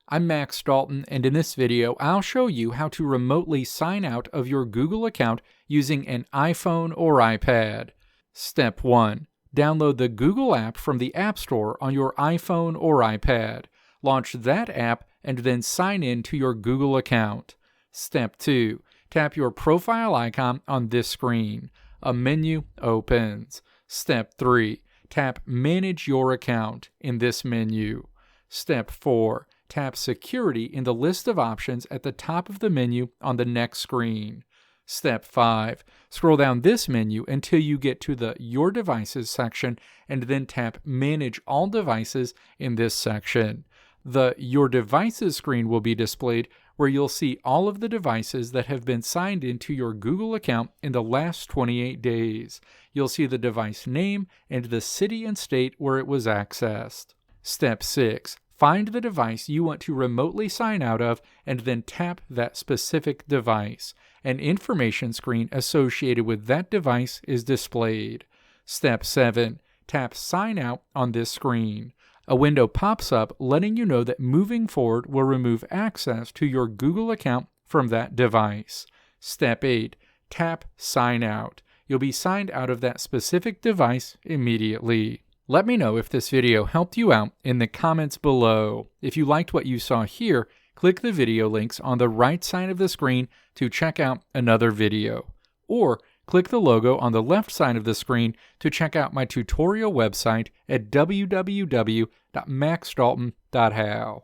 I'm Max Dalton, and in this video, I'll show you how to remotely sign out of your Google account using an iPhone or iPad. Step 1. Download the Google app from the App Store on your iPhone or iPad. Launch that app and then sign in to your Google account. Step 2. Tap your profile icon on this screen. A menu opens. Step 3. Tap Manage Your Account in this menu. Step 4. Tap Security in the list of options at the top of the menu on the next screen. Step 5. Scroll down this menu until you get to the Your Devices section and then tap Manage All Devices in this section. The Your Devices screen will be displayed where you'll see all of the devices that have been signed into your Google account in the last 28 days. You'll see the device name and the city and state where it was accessed. Step 6. Find the device you want to remotely sign out of and then tap that specific device. An information screen associated with that device is displayed. Step 7. Tap Sign Out on this screen. A window pops up letting you know that moving forward will remove access to your Google account from that device. Step 8. Tap Sign Out. You'll be signed out of that specific device immediately. Let me know if this video helped you out in the comments below. If you liked what you saw here, click the video links on the right side of the screen to check out another video. Or click the logo on the left side of the screen to check out my tutorial website at www.maxdalton.how.